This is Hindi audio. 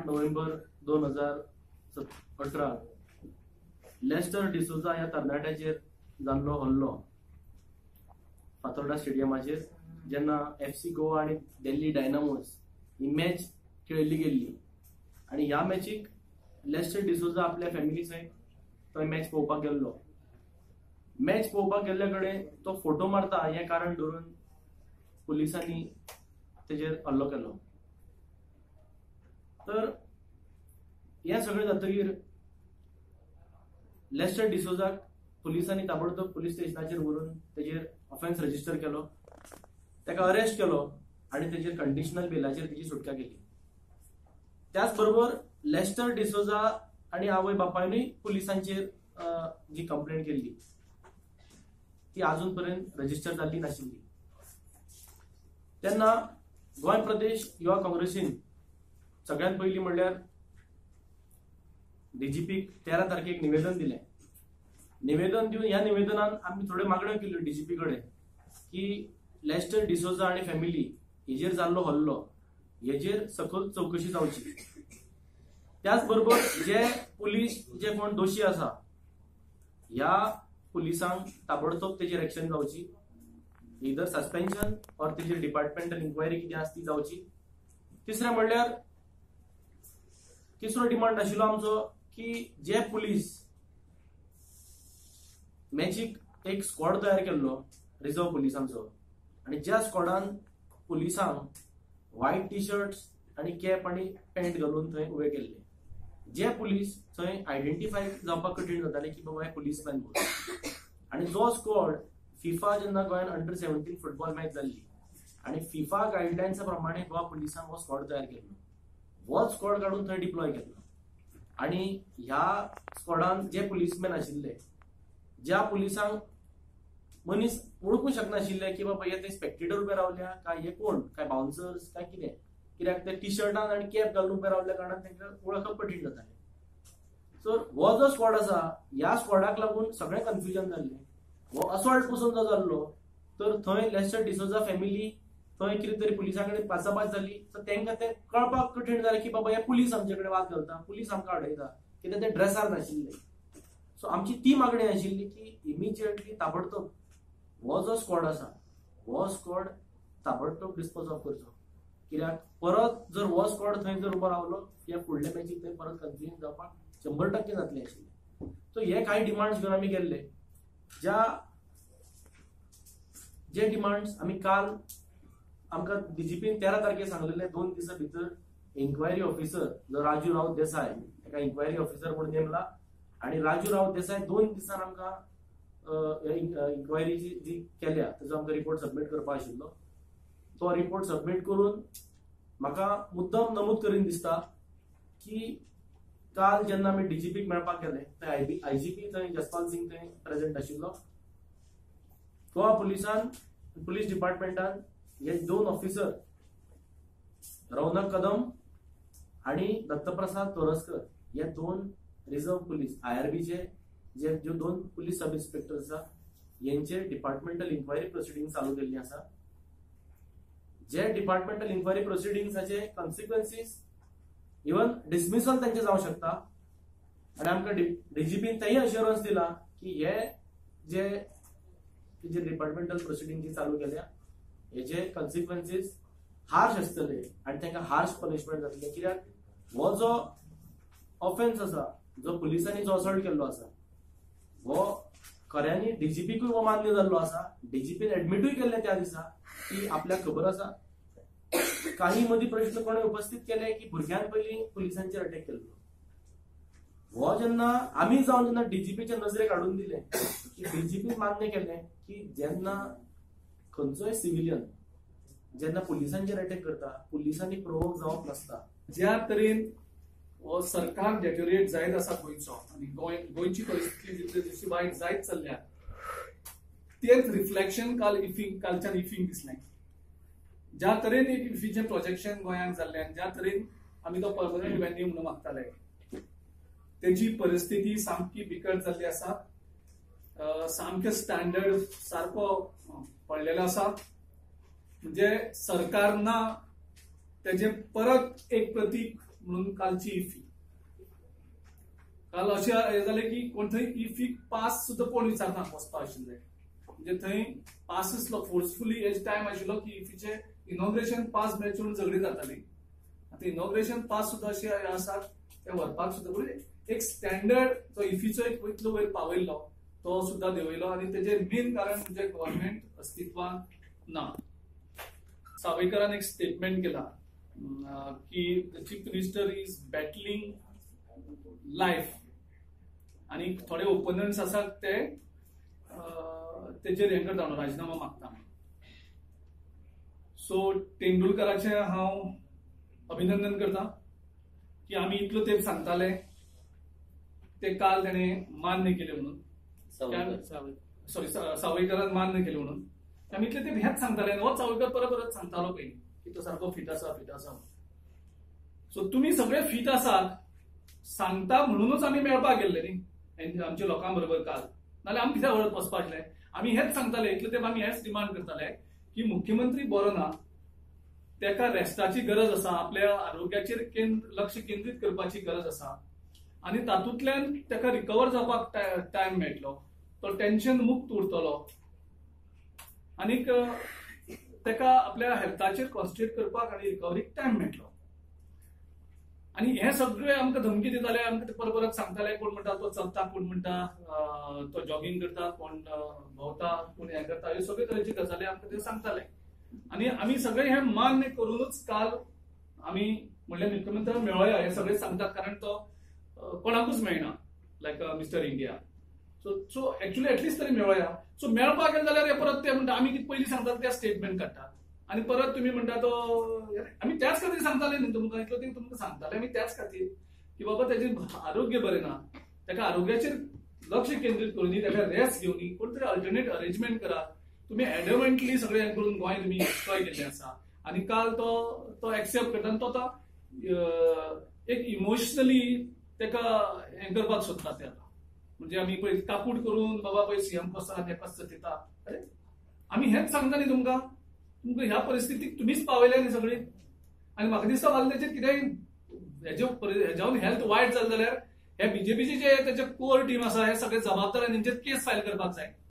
नोव्हेंबर 2018 लेस्टर डिसोजा ह्या तरणाट्याचेर जाल्लो हल्लो फातोर्डा स्टेडियमाचेर जेन्ना FC गोवा आणि दिल्ली डायनामोज ही मॅच खेळिल्ली गेल्ली आणि ह्या मॅचीक लेस्टर डिसोजा आपल्या फॅमिली सयत तो मॅच पळोवपाक गेल्लो. मॅच पळोवपाक गेल्ले कडेन तो फोटो मारता हें कारण धरून पुलिसांनी तेजेर हल्लो केलो. तर हें सगळें जातकीर लेस्टर डिसोजाक पुलिसांनी ताबडतोब पुलीस स्टेशनाचेर व्हरून तेजेर ऑफेन्स रजिस्टर केलो, ताका अरेस्ट केलो आणि तेजेर कंडिशनल बेलाचेर तेजी सुटका केली. त्याच बरोबर लेस्टर डिसोजा आणि आवय बापायनूय पुलिसांचेर जी कंप्लेंट केल्ली ती अजून पर्यंत रजिस्टर जाल्ली नाशिल्ली. तेन्ना गोंय प्रदेश युवा काँग्रेसीन सगळ्यात पयलीं म्हणल्यार DGPक 13 तारखेक निवेदन दिलें. निवेदन दिवन ह्या निवेदनान आमी थोड्यो मागण्यो केल्यो DGP कडेन की लेस्टर डिसोजा आणि फॅमिली हेजेर जाल्लो हल्लो हेजेर सखोल चौकशी जावची. त्याच बरोबर जे पुलीस जे कोण दोशी आसा ह्या पुलिसांक ताबडतोब तेजेर एक्शन जावची, इधर सस्पेन्शन और तेजेर डिपार्टमेंटल इन्क्वायरी कितें आसा ती जावची. तिसरें म्हणल्यार तिसरो डिमांड आशिल्लो आमचो की जे पुलीस मॅचीक एक स्क्वॉड तयार केल्लो रिझर्व पुलिसांचो आणि ज्या स्क्वॉडान पुलिसांक व्हाईट टी शर्ट्स आणि कॅप आणि पॅन्ट घालून थंय उभे केल्ले. जे पुलीस थंय आयडेंटिफाय जावपाक कठीण जाताले की बाबा हे पुलीसमॅन म्हणून. आणि जो स्क्वॉड फिफा जेन्ना गोंयान अंडर-17 फुटबॉल मॅच जाल्ली आणि फिफा गायडलायन्सा प्रमाणे गोवा पुलिसांन हो स्क्वॉड तयार केल्लो, हो स्क्वॉड काढून थंय डिप्लॉय केल्लो. आणि ह्या स्क्वॉडान जे पुलिसमॅन आशिल्ले, ज्या पुलिसांक मनीस वळखूंक शकनाशिल्ले की बाबा हे स्पेक्टेटर उबे रावल्या काय हे कोण, काय बाउन्सर्स काय कितें, कित्याक ते टी शर्टान आणि कॅप घालून उबे रावल्या कारणान तांकां वळखप कठीण जातालें. सो हो जो स्क्वॉड आसा ह्या स्क्वॉडाक लागून सगळें कन्फ्युजन जाल्लें. हो असॉल्ट पसून जो जाल्लो तर थंय लेस्टर डिसोजा फॅमिली थंय कितें तरी पुलिसां कडेन पाचापाच जाली. तर तांकां तें कळपाक कठीण जालें की बाबा हे पुलीस आमचे कडेन वाद घालता, पुलीस आमकां अडयता, कित्याक ते ड्रेसार नाशिल्ले. सो आमची ती मागणी आशिल्ली की इमिजिएटली ताबडतोब हो जो स्क्वॉड आसा हो स्क्वॉड ताबडतोब डिस्पोज ऑफ करचो. कित्याक परत जर हो स्क्वॉड थंय जर उबो रावलो या फुडल्या मॅचीक थंय परत कन्फ्युजन जावपाक 100% जातलें आशिल्लें. सो हे कांय डिमांड्स घेवन आमी गेल्ले. जे डिमांड्स आमी काल आमकां DGPन 13 तारखेक सांगलेले 2 दिसा भितर इन्क्वायरी ऑफिसर जो राजू राव देसाय ताका इन्क्वायरी ऑफिसर म्हणून नेमला आणि राजू राव देसाय 2 दिसान आमकां इन्क्वायरी जी केल्या ताजो आमकां रिपोर्ट सबमीट करपा आशिल्लो. तो रिपोर्ट सबमीट करून म्हाका मुद्दम नमूद करीन दिसता की काल जेन्ना आमी DGPक मेळपाक गेले थंय IGP थंय जसपाल सिंग थंय प्रेझेंट आशिल्लो. गोवा पुलिसान पुलीस डिपार्टमेंटान हे 2 ऑफिसर रौनक कदम आणि दत्तप्रसाद तोरसकर हे 2 रिझर्व पुलीस IRBचे जे 2 पुलीस सब इन्स्पेक्टर आसा यांचे डिपार्टमेंटल इन्क्वायरी प्रोसिडिंग चालू केल्ली आसा. जे डिपार्टमेंटल इन्क्वायरी प्रोसिडिंग्साचे कॉन्सिक्वेन्सीस इवन डिसमिसल तांचे जावं शकता. आणि आमकां DGPन तेय अश्युरन्स दिला की हे जे डिपार्टमेंटल प्रोसिडिंग जी चालू केल्या हेचे कॉन्सिक्वेन्सीस हार्श आसतले आणि तांकां हार्श पनिशमेंट जातले. कित्याक हो जो ऑफेन्स आसा जो पुलिसांनी जो असॉल्ट केल्लो आसा हो खऱ्यांनी DGPकूय हो मान्य जाल्लो आसा. DGPन एडमिटूय केल्ले त्या दिसा की आपल्याक खबर आसा. काही मदीं प्रश्न कोणें उपस्थित केले की भुरग्यान पयलीं पुलिसांचेर अटॅक केल्लो. हो जेन्ना आमी जावन जेन्ना DGPचे नजरेक हाडून दिलें की DGPन मान्य केलें की जेन्ना खंयचोय सिव्हिलियन जेन्ना पुलिसांचेर अटॅक करता पुलिसांनी प्रोवोक जावप नासता. ज्या तरेन हो सरकार डेटोरिएट जायत आसा गोंयचो आणि गोंयची परिस्थिती जितले दिवशी वायट जायत चल्ल्या तेच रिफ्लेक्शन कालच्यान इफींक दिसलें. ज्या तरेन एक इफीचें प्रोजेक्शन गोंयांत जाल्ल्यान ज्या तरेन आमी तो परमनंट व्हेन्यू म्हणून मागताले तेजी परिस्थिती सामकी बिकट जाल्ली आसा. सामके स्टँडर्ड सारको पडलेलो आसा. म्हणजे सरकारना तेजे परत एक प्रतीक म्हणून कालची इफी. काल अशें हें जालें की कोण थंय इफीक पास सुद्दां कोण विचारना वचपा आशिल्ले, म्हणजे थंय पास असलो फोर्सफुली एज टायम आशिल्लो की इफीचे इनॉग्रेशन पास मेळचे म्हणून झगडी जाताली. आता इनॉग्रेशन पास सुद्दां अशें आसात ते व्हरपाक सुद्दां म्हणजे एक स्टँडर्ड तो इफीचो एक वयतलो वयर पावयल्लो तो सुद्दां देंवयलो आणि तेजें मेन कारण म्हणजे गव्हर्नमेंट अस्तित्वान ना. सावयकरान एक स्टेटमेंट केला की the chief minister is battling life आणि थोडे ओपोनंट्स आसात ते तेजेर हें करता राजीनामा मागता. सो तेंडुलकराचें हांव अभिनंदन करता की आमी इतलो तेंप सांगताले ते काल तेणें मान्य केले म्हणून. सॉरी सावयकरान मान्य केले म्हणून आमी इतले तेंप हेच सांगताले. हो सावयकर परत सांगतालो पयलीं की तो सारको फिट आसा. सो तुमी सगळे फिट आसात सांगता म्हणूनच आमी मेळपाक गेल्ले न्ही आमच्या लोकां बरोबर काल, नाल्यार आमी कित्याक वळत वचपाचले. आमी हेच सांगताले इतले तेंप आमी हेच डिमांड करताले की मुख्यमंत्री बरो ना, तेका रेस्टाची गरज आसा, आपल्या आरोग्याचेर लक्ष केंद्रीत करपाची गरज आसा आणि तातूंतल्यान तेका रिकवर जावपाक टायम मेळटलो, तो टेन्शन मुक्त उरतलो आनीक तेका आपल्या हेल्थाचेर कॉन्सन्ट्रेट करपाक आनी रिकवरीक टायम मेळटलो. आणि हे सगळे आमकां धमकी दिताले, आमकां ते परत सांगताले. कोण म्हणटा तो चलता, कोण म्हणटा तो जॉगिंग करता, कोण भोंवता, कोण हें करता, ह्यो सगळे तरेची गजाली आमकां ते सांगताले. आणि आमी सगळे हे मान्य करूनच काल आमी म्हणलें मुख्यमंत्र्याक मेळोया. हे सगळे सांगतात कारण तो कोणाकूच मेळना लायक Mister India. So actually at least तरी मेळोया. सो मेळपाक गेले जाल्यार हे परत ते म्हणटा आमी कितें पयलीं सांगतात ते स्टेटमेंट काडटात आणि परत तुम्ही म्हणता तो आम्ही त्याच खातीर सांगताले न्ही तुमकां इतलो ते तुमकां सांगताले आमी त्याच खातीर की बाबा तेजें आरोग्य बरें ना, तेका आरोग्याचेर लक्ष केंद्रीत करून तेका रेस्ट घेवनी, कोण तरी अल्टरनेट अरेंजमेंट करा. तुम्ही एडमेंटली सगळे हें करून गोंय तुम्ही एक्सप्लॉय केल्लें आसा आणि काल तो एक्सेप्ट करता आणि तो एक इमोशनली तेका हें करपाक सोदता ते आतां. म्हणजे आमी पळय कापूट करून बाबा पळय सीएम कसो आसा ते कसो दिता. अरे आमी हेच सांगता न्ही तुमकां ह्या परिस्थितीक तुम्हीच पावयले न्ही सगळी. आणि म्हाका दिसता वाल तेचेर कितेंय हेज्यावन हेल्थ वायट जालें जाल्यार हे बीजेपीचे जे तेचे कोर टीम आसा हे सगळे जबाबदार तेंचेर केस फायल करपाक जाय.